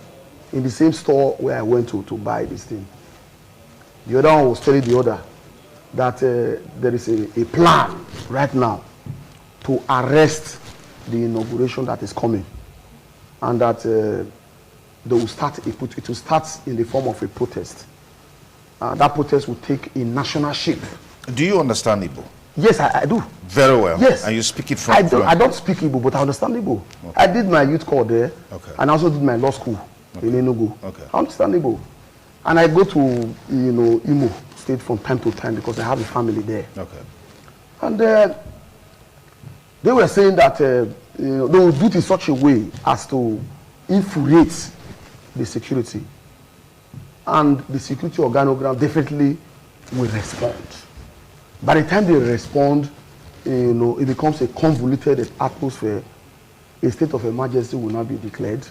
Speaker 4: in the same store where I went to buy this thing. The other one was telling the other that there is a plan right now to arrest the inauguration that is coming, and that they will start it will start in the form of a protest. That protest will take a national shape.
Speaker 1: Do you understand Igbo?
Speaker 4: Yes, I do.
Speaker 1: Very well.
Speaker 4: Yes.
Speaker 1: And you speak it from
Speaker 4: I don't speak Igbo, but I understand Igbo. Okay. I did my youth corps there, and I also did my law school in Enugu. Okay. I understand Igbo. And I go to Imo State from time to time because I have a family there. Okay. And they were saying that they will do it in such a way as to infuriate the security, and the security organogram definitely will respond. By the time they respond, it becomes a convoluted atmosphere. A state of emergency will not be declared.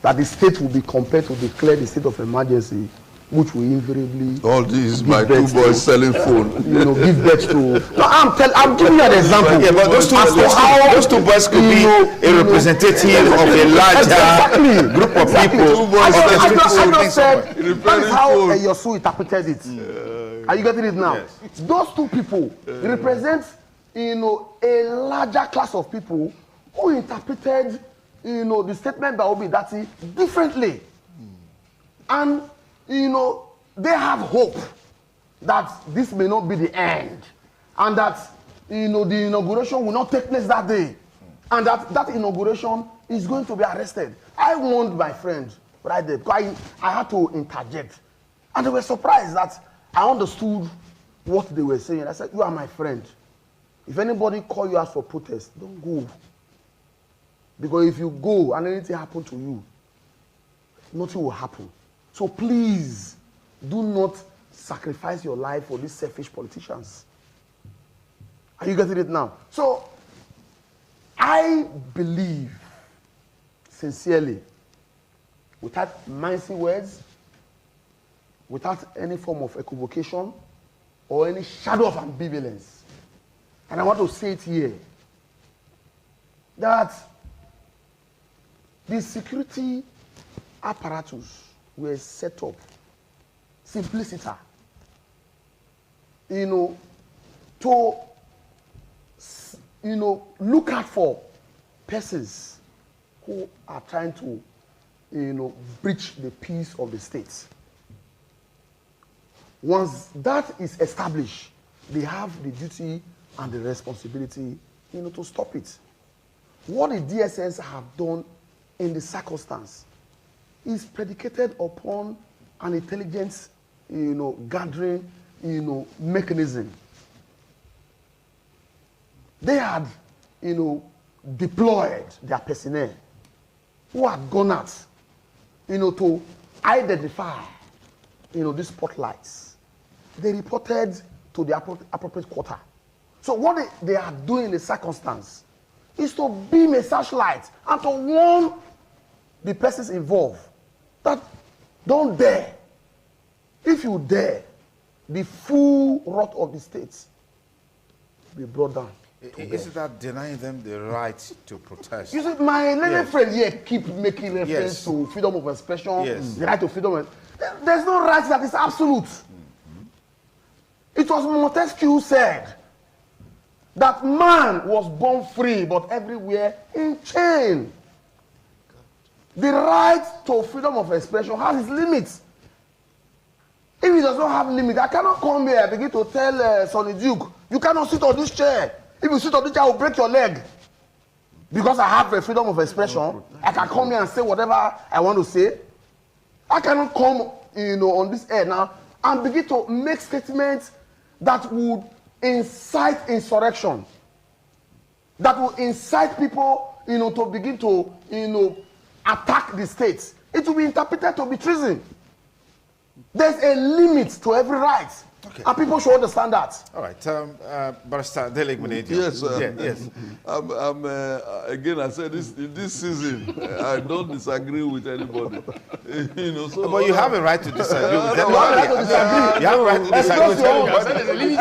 Speaker 4: That the state will be compelled to declare the state of emergency, which will invariably
Speaker 2: all these by two boys selling phone.
Speaker 4: Give birth to. No, I'm giving you an example.
Speaker 1: Yeah, but those two boys could be a representative of a larger group of people.
Speaker 4: I just said that is how Eyosu interpreted it. Are you getting it now? Yes. Those two people represent, a larger class of people who interpreted, the statement by Obi Dati differently, and they have hope that this may not be the end, and that the inauguration will not take place that day, and that inauguration is going to be arrested. I warned my friend right there, because I had to interject, and they were surprised that I understood what they were saying. I said, you are my friend. If anybody call you out for protest, don't go. Because if you go and anything happen to you, nothing will happen. So please, do not sacrifice your life for these selfish politicians. Are you getting it now? So, I believe, sincerely, without mincy words, without any form of equivocation or any shadow of ambivalence, and I want to say it here, that the security apparatus were set up simpliciter, to look out for persons who are trying to breach the peace of the state. Once that is established, they have the duty and the responsibility, to stop it. What the DSS have done in the circumstance is predicated upon an intelligence, gathering, mechanism. They had, deployed their personnel who had gone out, to identify, these spotlights. They reported to the appropriate quarter. So what they are doing in the circumstance is to beam a searchlight and to warn the persons involved that don't dare. If you dare, the full wrath of the state will be brought down.
Speaker 1: Isn't that denying them the right to protest?
Speaker 4: You see, my learned friend here keep making reference to freedom of expression, the right to freedom of... There's no right that is absolute. It was Montesquieu who said that man was born free, but everywhere in chain. The right to freedom of expression has its limits. If it does not have limits, I cannot come here and begin to tell Sonny Duke, you cannot sit on this chair. If you sit on this chair, I will break your leg. Because I have the freedom of expression, I can come here and say whatever I want to say. I cannot come, on this air now and begin to make statements that would incite insurrection, that will incite people, to begin to, attack the state. It will be interpreted to be treason. There's a limit to every right, and people should understand that.
Speaker 1: All right, Barrister Dele Igbenedion.
Speaker 2: Yes,
Speaker 1: yes.
Speaker 2: Again, I said this season, I don't disagree with anybody.
Speaker 1: But you have a right to disagree with anybody. You have a right to disagree with anybody.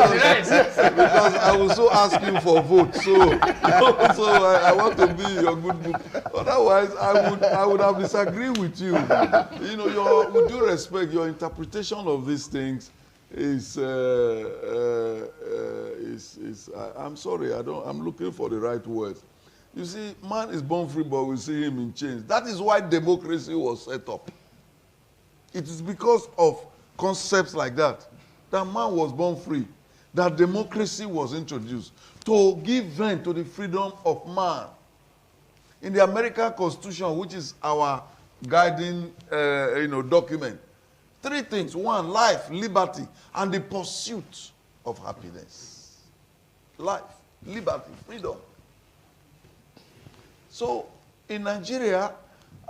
Speaker 2: Because I will so ask you for vote. So I want to be your good book. Otherwise, I would have disagreed with you. With due respect, your interpretation of these things is I'm sorry, I'm looking for the right words. You see, man is born free, but we see him in chains. That is why democracy was set up. It is because of concepts like that man was born free, that democracy was introduced to give vent to the freedom of man. In the American Constitution, which is our guiding document, 3 things: 1, life, liberty, and the pursuit of happiness. Life, liberty, freedom. So in Nigeria,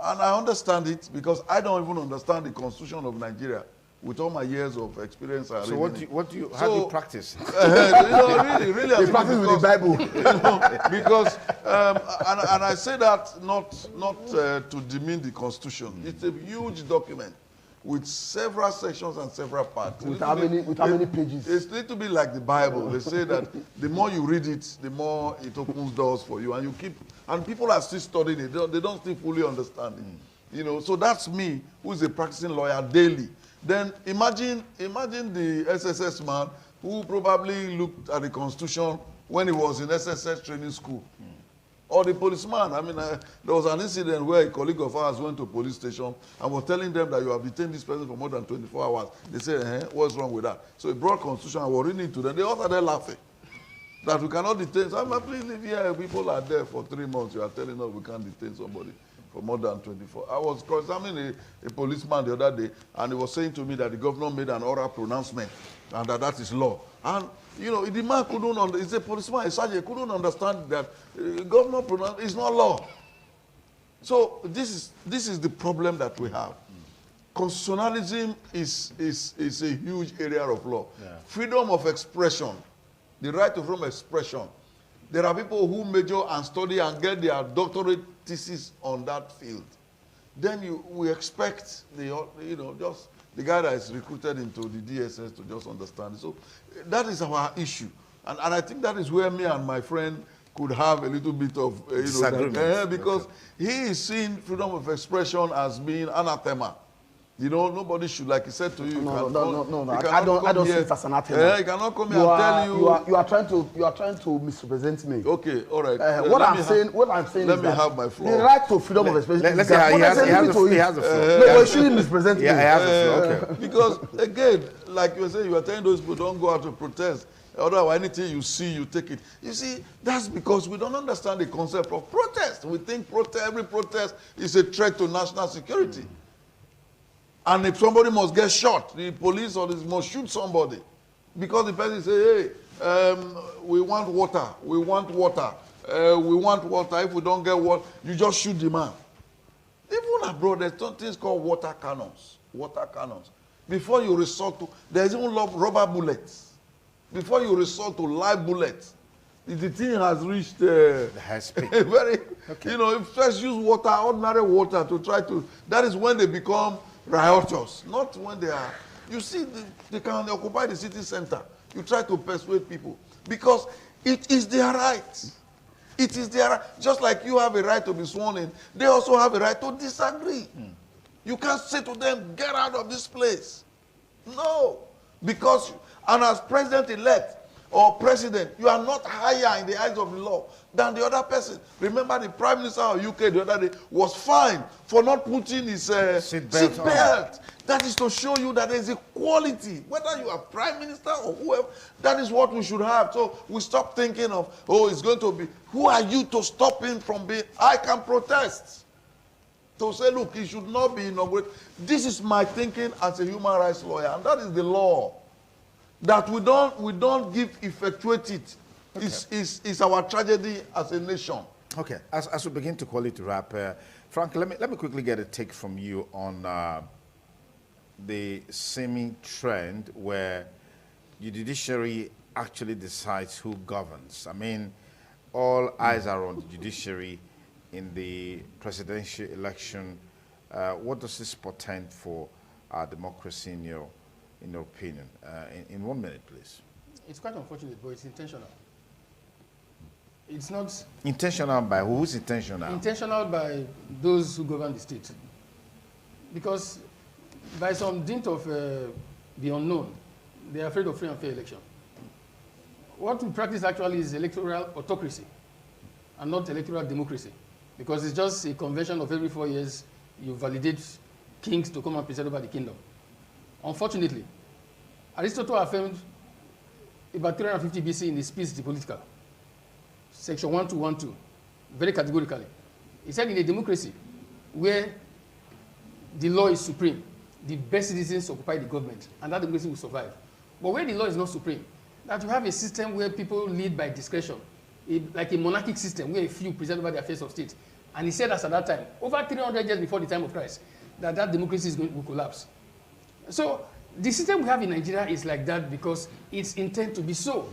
Speaker 2: and I understand it because I don't even understand the Constitution of Nigeria with all my years of experience. And
Speaker 1: so how do you practice?
Speaker 2: Really,
Speaker 4: they practice with the Bible.
Speaker 2: Because and I say that not to demean the Constitution. It's a huge document with several sections and several parts.
Speaker 4: With how many pages?
Speaker 2: It's a little bit like the Bible. They say that the more you read it, the more it opens doors for you, and people are still studying it. They don't still fully understand it. So that's me, who is a practicing lawyer daily. Then imagine the SSS man who probably looked at the Constitution when he was in SSS training school. Or the policeman. There was an incident where a colleague of ours went to a police station and was telling them that you have detained this person for more than 24 hours. They said, what's wrong with that? So he brought Constitution and was reading it to them. They all started laughing. That we cannot detain. So please leave here. People are there for 3 months. You are telling us we can't detain somebody for more than 24. I was examining a policeman the other day, and he was saying to me that the governor made an oral pronouncement and that is law. And the man couldn't he's a policeman, a sergeant, couldn't understand that government pronouncement is not law. So this is the problem that we have. Constitutionalism is a huge area of law. Yeah. Freedom of expression, the right to freedom of expression. There are people who major and study and get their doctorate thesis on that field. Then we expect just the guy that is recruited into the DSS to just understand it. So that is our issue. And I think that is where me and my friend could have a little bit of
Speaker 1: disagreement.
Speaker 2: Because he is seeing freedom of expression as being anathema. You know, nobody should, like he said to you.
Speaker 4: No.
Speaker 2: You
Speaker 4: I don't see
Speaker 2: here.
Speaker 4: it as an attitude.
Speaker 2: You cannot come here and tell you.
Speaker 4: You are trying to misrepresent me.
Speaker 2: Okay, all right.
Speaker 4: What I'm saying
Speaker 2: let
Speaker 4: is
Speaker 2: me
Speaker 4: that
Speaker 2: have my floor.
Speaker 4: the right to freedom of expression.
Speaker 1: Let's say he has the floor.
Speaker 4: No, but you shouldn't misrepresent me.
Speaker 1: Yeah, he has the floor. Okay.
Speaker 2: Because again, like you were saying, you are telling those people don't go out to protest. Otherwise, anything you see, you take it. You see, that's because we don't understand the concept of protest. We think every protest is a threat to national security. And if somebody must get shot, the police or this must shoot somebody. Because the person say, hey, we want water, we want water, we want water. If we don't get water, you just shoot the man. Even abroad, there's things called water cannons. Water cannons. Before you resort to, there's even rubber bullets. Before you resort to live bullets, the thing has reached
Speaker 1: the high speed.
Speaker 2: Very, you know, if first use water, ordinary water to try to, that is when they become riotous, not when they are, you see, they can occupy the city center. You try to persuade people because it is their right. It is their right. Just like you have a right to be sworn in, they also have a right to disagree. You can't say to them, get out of this place. No. Because, and as president-elect or president, you are not higher in the eyes of the law than the other person. Remember the Prime Minister of UK the other day was fined for not putting his seat belt. That is to show you that there is equality. Whether you are Prime Minister or whoever, that is what we should have. So we stop thinking of, oh, it's going to be, who are you to stop him from being, I can protest. To say, look, he should not be inaugurated. This is my thinking as a human rights lawyer, and that is the law. That we don't give effectuate it. Okay. Is our tragedy as a nation.
Speaker 1: Okay, as we begin to call it to wrap, Frank, let me quickly get a take from you on the seeming trend where the judiciary actually decides who governs. I mean, all eyes are on the judiciary in the presidential election. What does this portend for our democracy in your opinion? In 1 minute, please.
Speaker 3: It's quite unfortunate, but it's intentional. It's not...
Speaker 1: Intentional by who? Who's intentional?
Speaker 3: Intentional by those who govern the state. Because by some dint of the unknown, they are afraid of free and fair election. What we practice actually is electoral autocracy and not electoral democracy. Because it's just a convention of every 4 years, you validate kings to come and preside over the kingdom. Unfortunately, Aristotle affirmed about 350 BC in his Piece De Politica, section 1212, very categorically. He said in a democracy where the law is supreme, the best citizens occupy the government, and that democracy will survive. But where the law is not supreme, that you have a system where people lead by discretion, like a monarchic system where a few preside over the affairs of state. And he said that at that time, over 300 years before the time of Christ, that democracy will collapse. So the system we have in Nigeria is like that because it's intended to be so.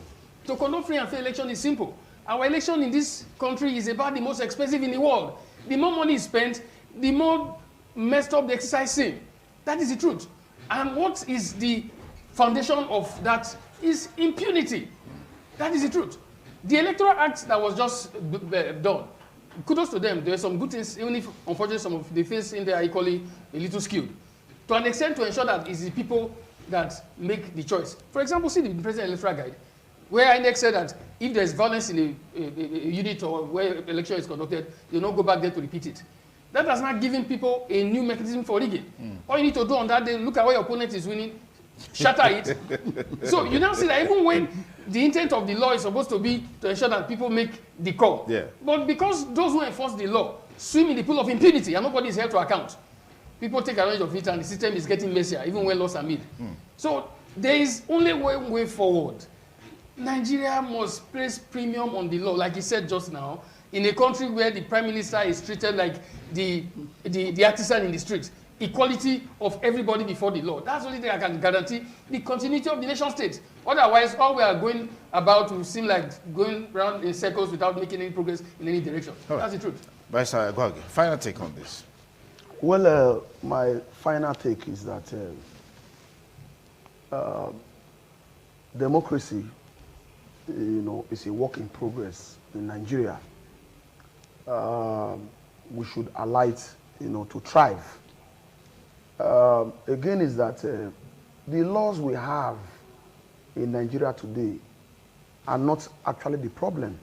Speaker 3: To conduct free and fair election is simple. Our election in this country is about the most expensive in the world. The more money is spent, the more messed up the exercise scene. That is the truth. And what is the foundation of that is impunity. That is the truth. The Electoral Act that was just done, kudos to them. There are some good things, even if unfortunately some of the things in there are equally a little skewed. To an extent to ensure that it's the people that make the choice. For example, see the President Electoral Guide, where INEC said that if there's violence in a unit or where election is conducted, you don't go back there to repeat it. That has not given people a new mechanism for rigging. All you need to do on that day, look at where your opponent is winning, shatter it. So you now see that even when the intent of the law is supposed to be to ensure that people make the call. Yeah. But because those who enforce the law swim in the pool of impunity and nobody is held to account, people take advantage of it and the system is getting messier, even when laws are made. So there is only one way forward. Nigeria must place premium on the law, like he said just now, in a country where the Prime Minister is treated like the artisan in the streets. Equality of everybody before the law. That's the only thing I can guarantee the continuity of the nation state. Otherwise, all we are going about will seem like going around in circles without making any progress in any direction. That's the truth.
Speaker 1: Barrister Agwagi, final take on this.
Speaker 4: Well, my final take is that democracy, is a work in progress in Nigeria. We should alight, to thrive. again is that the laws we have in Nigeria today are not actually the problem.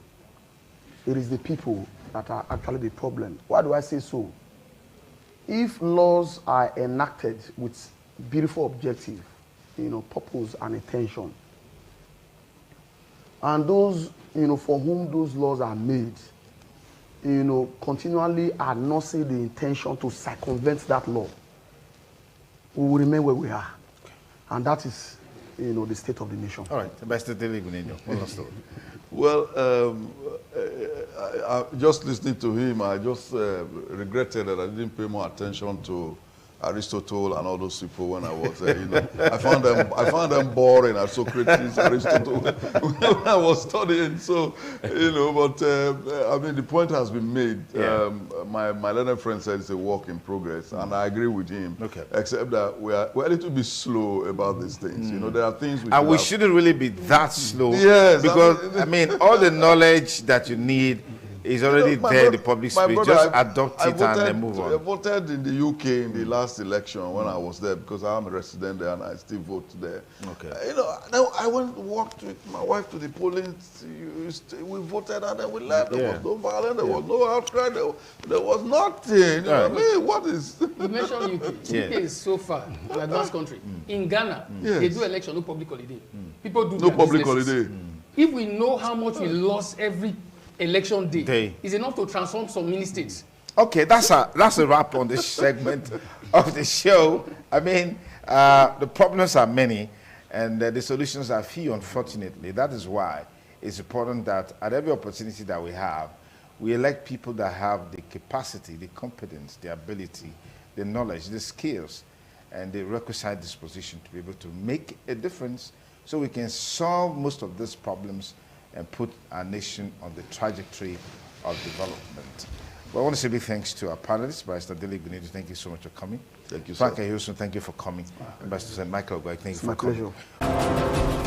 Speaker 4: It is the people that are actually the problem. Why do I say so? If laws are enacted with beautiful objective, purpose and intention, and those, for whom those laws are made, continually are not seeing the intention to circumvent that law, we will remain where we are. And that is, the state of the nation.
Speaker 1: All right, Ambassador Dele Gunenyo, what's the story?
Speaker 2: Well, just listening to him, I just regretted that I didn't pay more attention to Aristotle and all those people when I was there. I found them boring as Socrates, Aristotle when I was studying. So, but I mean, the point has been made.
Speaker 1: Yeah.
Speaker 2: My learned friend said it's a work in progress, and I agree with him.
Speaker 1: Okay.
Speaker 2: Except that we're a little bit slow about these things. There are things
Speaker 1: We shouldn't really be that slow.
Speaker 2: Yes,
Speaker 1: because all the knowledge that you need is already there in the public space. Just adopt it and then move on.
Speaker 2: I voted in the UK in the last election when I was there because I'm a resident there and I still vote there.
Speaker 1: Okay.
Speaker 2: I walked with my wife to the polling. We voted and then we left. There was no violence. There was no outcry. There was nothing. I mean, what is?
Speaker 3: You mentioned UK. UK is so far an advanced country. In Ghana, they do election, no public holiday. People do
Speaker 2: no public holiday.
Speaker 3: If we know how much we lost every election day is enough to transform some mini states.
Speaker 1: Okay, that's a wrap on this segment of the show. I mean, the problems are many and the solutions are few, unfortunately. That is why it's important that at every opportunity that we elect people that have the capacity, the competence, the ability, the knowledge, the skills, and the requisite disposition to be able to make a difference so we can solve most of these problems and put our nation on the trajectory of development. Well, I want to say big thanks to our panelists, Barrister Dele Gunenyo, thank you so much for coming.
Speaker 2: Thank you, sir.
Speaker 1: Frank Ayosun, thank you for coming. Ambassador Michael Ogwai, thank you for
Speaker 4: coming.
Speaker 1: My pleasure.